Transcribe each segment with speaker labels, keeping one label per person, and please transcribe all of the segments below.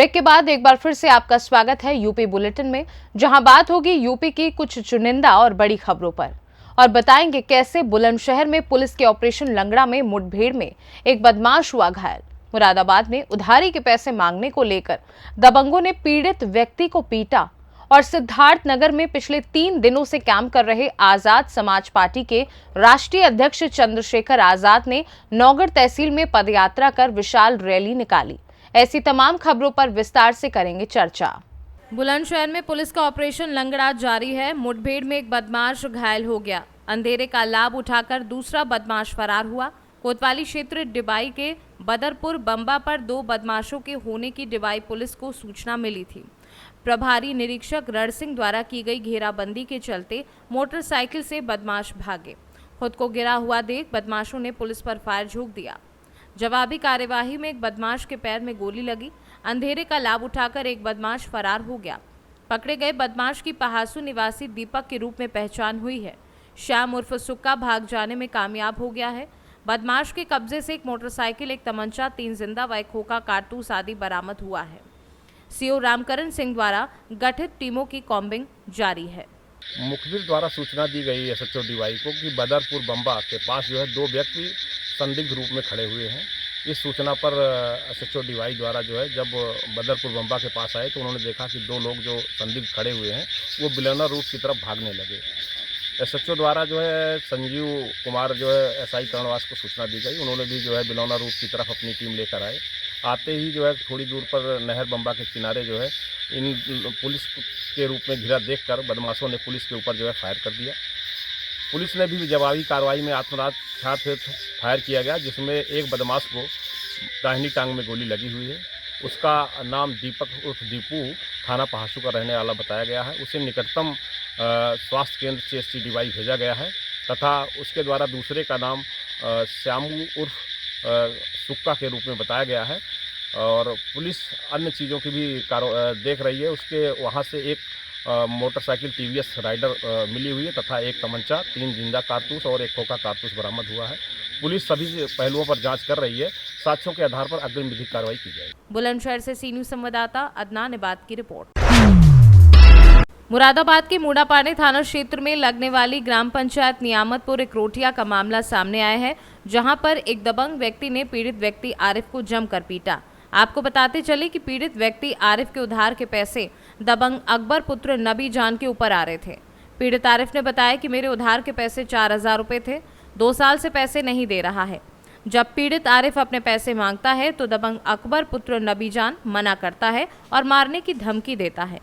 Speaker 1: Break के बाद एक बार फिर से आपका स्वागत है यूपी बुलेटिन में, जहां बात होगी यूपी की कुछ चुनिंदा और बड़ी खबरों पर और बताएंगे कैसे बुलंदशहर में पुलिस के ऑपरेशन लंगड़ा में मुठभेड़ में एक बदमाश हुआ घायल। मुरादाबाद में उधारी के पैसे मांगने को लेकर दबंगों ने पीड़ित व्यक्ति को पीटा और सिद्धार्थनगर में पिछले 3 दिनों से काम कर रहे आजाद समाज पार्टी के राष्ट्रीय अध्यक्ष चंद्रशेखर आजाद ने नौगढ़ तहसील में पदयात्रा कर विशाल रैली निकाली। ऐसी तमाम खबरों पर विस्तार से करेंगे चर्चा। बुलंदशहर में पुलिस का ऑपरेशन लंगड़ा जारी है। मुठभेड़ में एक बदमाश घायल हो गया। अंधेरे का लाभ उठाकर दूसरा बदमाश फरार हुआ। कोतवाली क्षेत्र डिबाई के बदरपुर बंबा पर 2 बदमाशों के होने की डिबाई पुलिस को सूचना मिली थी। प्रभारी निरीक्षक रण सिंह द्वारा की गई घेराबंदी के चलते मोटरसाइकिल से बदमाश भागे। खुद को गिरा हुआ देख बदमाशों ने पुलिस पर फायर झोंक दिया। जवाबी कार्यवाही में एक बदमाश के पैर में गोली लगी। अंधेरे का लाभ उठाकर एक बदमाश फरार हो गया। पकड़े गए बदमाश की पहासू निवासी दीपक के रूप में पहचान हुई है। श्याम उर्फ सुक्का भाग जाने में कामयाब हो गया है। बदमाश के कब्जे से एक मोटरसाइकिल, एक तमंचा, 3 जिंदा व एक खोखा कारतूस आदि बरामद हुआ है। सीओ रामकरण सिंह द्वारा गठित टीमों की कॉम्बिंग जारी है।
Speaker 2: मुखबिर द्वारा सूचना दी गई एसएचओ डीवाई को कि बदरपुर बंबा के पास जो है 2 व्यक्ति संदिग्ध रूप में खड़े हुए हैं। इस सूचना पर एसएचओ डीवाई द्वारा जो है जब बदरपुर बंबा के पास आए तो उन्होंने देखा कि 2 लोग जो संदिग्ध खड़े हुए हैं वो बिलौना रूट की तरफ भागने लगे। एसएचओ द्वारा जो है संजीव कुमार जो है एसआई कर्णवास को सूचना दी गई। उन्होंने भी जो है बिलौना रूट की तरफ अपनी टीम लेकर आए। आते ही जो है थोड़ी दूर पर नहर बंबा के किनारे जो है इन पुलिस के रूप में घिरा देखकर बदमाशों ने पुलिस के ऊपर जो है फायर कर दिया। पुलिस ने भी जवाबी कार्रवाई में आत्मघात से फायर किया गया, जिसमें एक बदमाश को दाहिनी टांग में गोली लगी हुई है। उसका नाम दीपक उर्फ दीपू थाना पहासू का रहने वाला बताया गया है। उसे निकटतम स्वास्थ्य केंद्र CST डिवाई भेजा गया है तथा उसके द्वारा दूसरे का नाम श्यामू उर्फ सुक्का के रूप में बताया गया है और पुलिस अन्य चीज़ों की भी देख रही है। उसके वहाँ से एक मोटरसाइकिल TVS राइडर मिली हुई है तथा एक तमंचा, 3 जिंदा कारतूस और एक खोखा कारतूस बरामद हुआ है। पुलिस सभी पहलुओं पर जांच कर रही है। साक्ष्यों के आधार पर अग्रिम विधिक कार्रवाई की जाएगी।
Speaker 1: बुलंदशहर से सी न्यूज संवाददाता अदनान इबाद की रिपोर्ट। मुरादाबाद के मूड़ापानी थाना क्षेत्र में लगने वाली ग्राम पंचायत नियामतपुर इकरोटिया का मामला सामने आया है, जहां पर एक दबंग व्यक्ति ने पीड़ित व्यक्ति आरिफ को जमकर पीटा। आपको बताते चले कि पीड़ित व्यक्ति आरिफ के उधार के पैसे दबंग अकबर पुत्र नबी जान के ऊपर आ रहे थे। पीड़ित आरिफ ने बताया कि मेरे उधार के पैसे 4000 रुपये थे, 2 साल से पैसे नहीं दे रहा है। जब पीड़ित आरिफ अपने पैसे मांगता है तो दबंग अकबर पुत्र नबी जान मना करता है और मारने की धमकी देता है।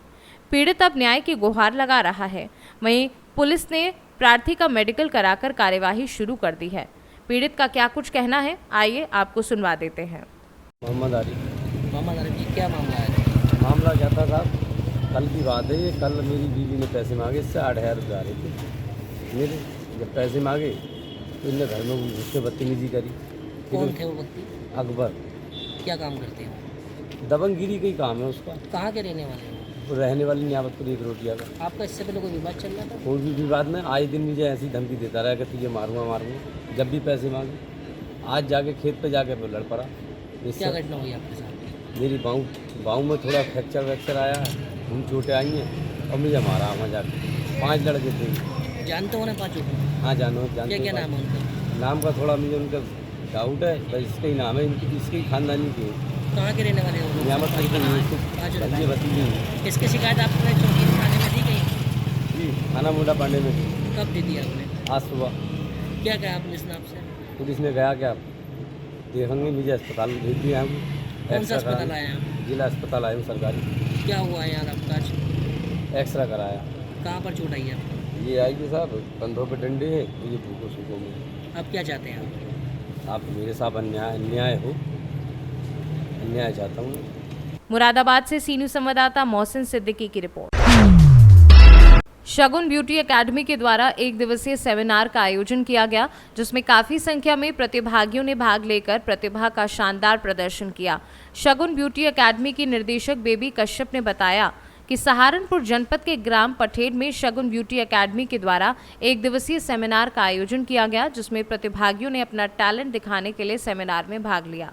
Speaker 1: पीड़ित अब न्याय की गुहार लगा रहा है। वहीं पुलिस ने प्रार्थी का मेडिकल कराकर कार्यवाही शुरू कर दी है। पीड़ित का क्या कुछ कहना है, आइए आपको सुनवा देते हैं।
Speaker 3: मोहम्मद आरिफ
Speaker 4: जी, क्या मामला है?
Speaker 3: मामला क्या था साहब, कल की बात है ये। कल मेरी बीवी ने पैसे मांगे, इससे 8000 रुपये आ रहे थे मेरे। जब पैसे मांगे तो इनने घर में घुस के बदतमीजी करी।
Speaker 4: कौन थे वो व्यक्ति?
Speaker 3: अकबर।
Speaker 4: क्या काम करते हैं?
Speaker 3: दबंगगिरी का ही काम है उसका।
Speaker 4: कहाँ के रहने वाले हैं?
Speaker 3: वो रहने वाली नियामतपुर इकरोटिया का।
Speaker 4: आपका इससे पहले कोई विवाद चल रहा था?
Speaker 3: कोई भी विवाद में आए दिन मुझे ऐसी धमकी देता रहा कि तुझे मारूंगा। जब भी पैसे मांगे, आज जाके खेत पे जाके मैं लड़ पड़ा।
Speaker 4: क्या घटना हुई आपके साथ?
Speaker 3: मेरी बाँव में थोड़ा फ्रैक्चर आया है, हम चोटें आई हैं और मुझे मारा वहाँ जाके। 5 लड़के थे।
Speaker 4: जानते हो ना 5 को?
Speaker 3: हाँ जानते।
Speaker 4: क्या नाम है उनका?
Speaker 3: नाम का थोड़ा मुझे उनका डाउट है, बस इसका ही नाम है, इसके ही खानदानी के।
Speaker 4: कहाँ के रहने वाले हो?
Speaker 3: ये भतीजी।
Speaker 4: इसकी शिकायत आपने चौकी थाने में दी गई?
Speaker 3: जी, थाना मूड़ापानी में।
Speaker 4: कब दे दी आपने?
Speaker 3: आज सुबह।
Speaker 4: क्या कहा पुलिस ने आपसे?
Speaker 3: पुलिस ने कहा क्या देखेंगे, मुझे अस्पताल भेज दिया हम।
Speaker 4: कौन सा अस्पताल आया आप?
Speaker 3: जिला अस्पताल आए हूँ सरकारी।
Speaker 4: क्या हुआ है यार आपका आज?
Speaker 3: एक्सरा कराया।
Speaker 4: कहाँ पर चोट आई है आपको?
Speaker 3: ये आएगी साहब, कंधों पे डंडे हैं, मुझे भूखों सूखों में।
Speaker 4: अब क्या चाहते हैं
Speaker 3: आप मेरे साथ अन्याय हो, अन्याय चाहता हूँ।
Speaker 1: मुरादाबाद से सी न्यूज संवाददाता मोहसिन सिद्दीकी की रिपोर्ट। शगुन ब्यूटी एकेडमी के द्वारा 1 दिवसीय सेमिनार का आयोजन किया गया, जिसमें काफी संख्या में प्रतिभागियों ने भाग लेकर प्रतिभा का शानदार प्रदर्शन किया। शगुन ब्यूटी एकेडमी की निर्देशक बेबी कश्यप ने बताया कि सहारनपुर जनपद के ग्राम पठेड़ में शगुन ब्यूटी एकेडमी के द्वारा 1 दिवसीय सेमिनार का आयोजन किया गया, जिसमें प्रतिभागियों ने अपना टैलेंट दिखाने के लिए सेमिनार में भाग लिया।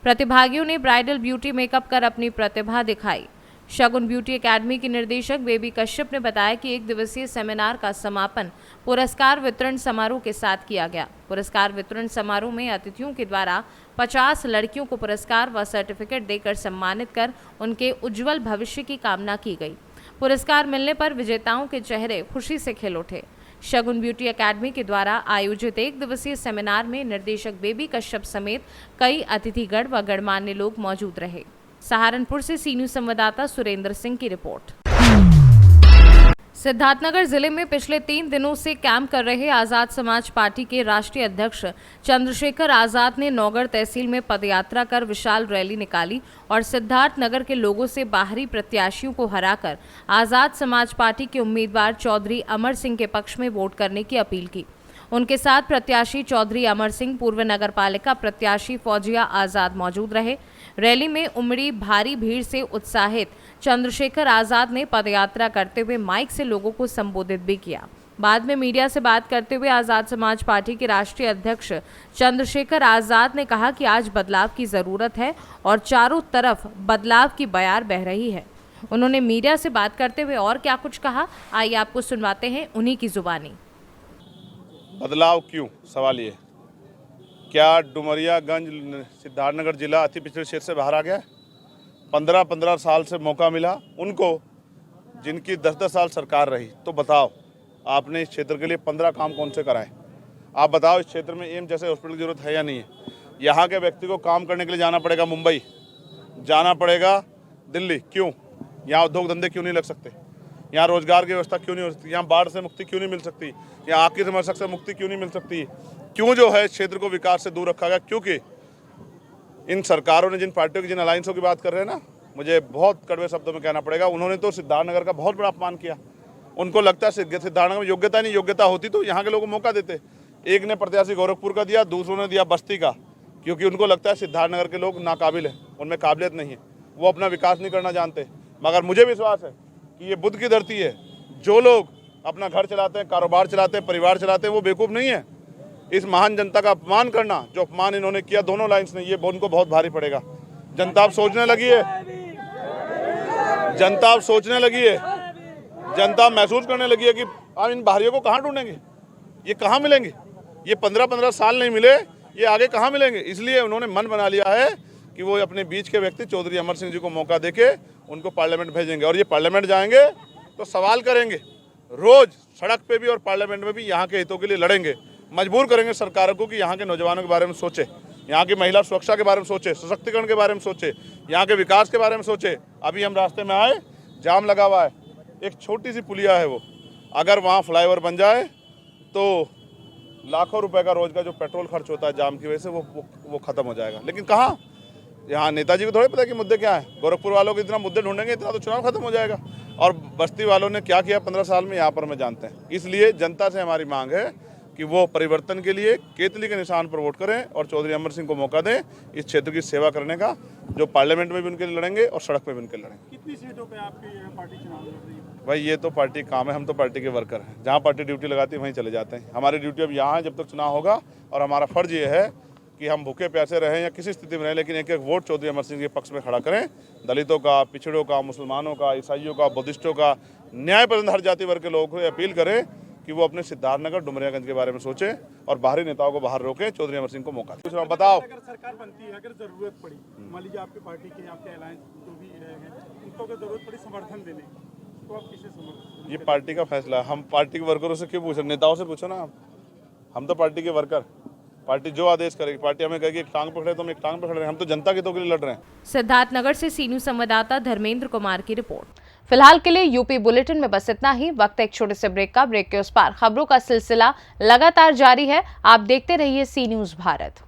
Speaker 1: प्रतिभागियों ने ब्राइडल ब्यूटी मेकअप कर अपनी प्रतिभा दिखाई। शगुन ब्यूटी एकेडमी की निदेशक बेबी कश्यप ने बताया कि 1 दिवसीय सेमिनार का समापन पुरस्कार वितरण समारोह के साथ किया गया। पुरस्कार वितरण समारोह में अतिथियों के द्वारा 50 लड़कियों को पुरस्कार व सर्टिफिकेट देकर सम्मानित कर उनके उज्जवल भविष्य की कामना की गई। पुरस्कार मिलने पर विजेताओं के चेहरे खुशी से खिल उठे। शगुन ब्यूटी एकेडमी के द्वारा आयोजित 1 दिवसीय सेमिनार में निर्देशक बेबी कश्यप समेत कई अतिथिगण व गणमान्य लोग मौजूद रहे। सहारनपुर से सी न्यूज़ संवाददाता सुरेंद्र सिंह की रिपोर्ट। सिद्धार्थनगर जिले में पिछले 3 दिनों से कैंप कर रहे आजाद समाज पार्टी के राष्ट्रीय अध्यक्ष चंद्रशेखर आजाद ने नौगढ़ तहसील में पदयात्रा कर विशाल रैली निकाली और सिद्धार्थनगर के लोगों से बाहरी प्रत्याशियों को हराकर आजाद समाज पार्टी के उम्मीदवार चौधरी अमर सिंह के पक्ष में वोट करने की अपील की। उनके साथ प्रत्याशी चौधरी अमर सिंह, पूर्व नगर पालिका प्रत्याशी फौजिया आजाद मौजूद रहे। रैली में उमड़ी भारी भीड़ से उत्साहित चंद्रशेखर आजाद ने पदयात्रा करते हुए माइक से लोगों को संबोधित भी किया। बाद में मीडिया से बात करते हुए आजाद समाज पार्टी के राष्ट्रीय अध्यक्ष चंद्रशेखर आजाद ने कहा कि आज बदलाव की जरूरत है और चारों तरफ बदलाव की बयार बह रही है। उन्होंने मीडिया से बात करते हुए और क्या कुछ कहा, आइए आपको सुनवाते हैं उन्हीं की जुबानी।
Speaker 5: बदलाव क्यों? सवाल ये, क्या डुमरियागंज सिद्धार्थनगर जिला अति पिछड़े क्षेत्र से बाहर आ गया? 15-15 साल से मौका मिला उनको, जिनकी 10-10 साल सरकार रही। तो बताओ, आपने इस क्षेत्र के लिए 15 काम कौन से कराए? आप बताओ, इस क्षेत्र में एम्स जैसे हॉस्पिटल की जरूरत है या नहीं है? यहाँ के व्यक्ति को काम करने के लिए जाना पड़ेगा मुंबई, जाना पड़ेगा दिल्ली। क्यों? यहाँ उद्योग धंधे क्यों नहीं लग सकते? यहाँ रोजगार की व्यवस्था क्यों नहीं हो सकती? यहाँ बाढ़ से मुक्ति क्यों नहीं मिल सकती? यहाँ आग की समस्या से मुक्ति क्यों नहीं मिल सकती? क्यों जो है क्षेत्र को विकास से दूर रखा गया? क्योंकि इन सरकारों ने, जिन पार्टियों की, जिन अलायंसों की बात कर रहे हैं ना, मुझे बहुत कड़वे शब्दों में कहना पड़ेगा, उन्होंने तो सिद्धार्थनगर का बहुत बड़ा अपमान किया। उनको लगता है सिद्धार्थनगर में योग्यता नहीं, योग्यता होती तो यहाँ के लोगों को मौका देते। एक ने प्रत्याशी गोरखपुर का दिया, दूसरों ने दिया बस्ती का, क्योंकि उनको लगता है सिद्धार्थनगर के लोग नाकाबिल हैं, उनमें काबिलियत नहीं है, वो अपना विकास नहीं करना जानते। मगर मुझे विश्वास है कि ये बुद्ध की धरती है। जो लोग अपना घर चलाते हैं, कारोबार चलाते हैं, परिवार चलाते हैं, वो बेवकूफ़ नहीं है। इस महान जनता का अपमान करना, जो अपमान इन्होंने किया दोनों लाइन्स ने, ये उनको बहुत भारी पड़ेगा। जनता अब सोचने लगी है, जनता अब सोचने लगी है, जनता महसूस करने लगी है कि अब इन बाहरियों को कहाँ ढूंढेंगे, ये कहाँ मिलेंगे? ये 15-15 साल नहीं मिले, ये आगे कहाँ मिलेंगे? इसलिए उन्होंने मन बना लिया है कि वो अपने बीच के व्यक्ति चौधरी अमर सिंह जी को मौका देके उनको पार्लियामेंट भेजेंगे। और ये पार्लियामेंट जाएंगे तो सवाल करेंगे, रोज सड़क पे भी और पार्लियामेंट में भी यहाँ के हितों के लिए लड़ेंगे। मजबूर करेंगे सरकारों को कि यहाँ के नौजवानों के बारे में सोचे, यहाँ की महिला सुरक्षा के बारे में सोचे, सशक्तिकरण के बारे में सोचे, यहाँ के विकास के बारे में सोचे। अभी हम रास्ते में आए, जाम लगा हुआ है, एक छोटी सी पुलिया है, वो अगर वहाँ फ्लाईओवर बन जाए तो लाखों रुपए का रोज का जो पेट्रोल खर्च होता है जाम की वजह से वो खत्म हो जाएगा। लेकिन कहाँ, यहाँ नेताजी को थोड़े पता कि मुद्दे क्या है। गोरखपुर वालों के इतना मुद्दे ढूंढेंगे, इतना तो चुनाव खत्म हो जाएगा। और बस्ती वालों ने क्या किया 15 साल में, यहाँ पर में जानते हैं। इसलिए जनता से हमारी मांग है कि वो परिवर्तन के लिए केतली के निशान पर वोट करें और चौधरी अमर सिंह को मौका दें इस क्षेत्र की सेवा करने का, जो पार्लियामेंट में भी उनके लिए लड़ेंगे और सड़क पे भी उनके लड़ेंगे।
Speaker 6: कितनी सीटों पे आपकी पार्टी चुनाव लड़ रही है?
Speaker 5: भाई ये तो पार्टी काम है, हम तो पार्टी के वर्कर हैं। जहाँ पार्टी ड्यूटी लगाती है वहीं चले जाते हैं। हमारी ड्यूटी अब यहाँ है जब तक चुनाव होगा, और हमारा फर्ज ये है कि हम भूखे प्यासे रहें या किसी स्थिति में रहें, लेकिन एक एक वोट चौधरी अमर सिंह के पक्ष में खड़ा करें। दलितों का, पिछड़ों का, मुसलमानों का, ईसाइयों का, बुद्धिस्टों का, न्याय पसंद हर जाति वर्ग के लोगों को अपील करें कि वो अपने सिद्धार्थनगर डुमरियागंज के बारे में सोचें और बाहरी नेताओं को बाहर रोकें। चौधरी अमर सिंह को मौका दें। बताओ,
Speaker 6: अगर सरकार बनती है, अगर जरूरत पड़ी, मान लीजिए आपकी पार्टी के, आपके अलायंस जो भी है, उनको अगर जरूरत पड़ी समर्थन देने, तो आप किसे समर्थन?
Speaker 5: ये पार्टी का फैसला है। हम पार्टी के वर्करों से क्यों पूछ रहे? नेताओं से पूछो ना। हम तो पार्टी के वर्कर, पार्टी जो आदेश करेगी, पार्टी हमें कहेगी एक टांग पकड़े तो हम एक टांग पकड़ रहे हैं। हम तो जनता के हितों के लिए लड़ रहे हैं।
Speaker 1: सिद्धार्थनगर से सी न्यूज़ संवाददाता धर्मेंद्र कुमार की रिपोर्ट। फिलहाल के लिए यूपी बुलेटिन में बस इतना ही। वक्त एक छोटे से ब्रेक का। ब्रेक के उस पार खबरों का सिलसिला लगातार जारी है। आप देखते रहिए सी न्यूज़ भारत।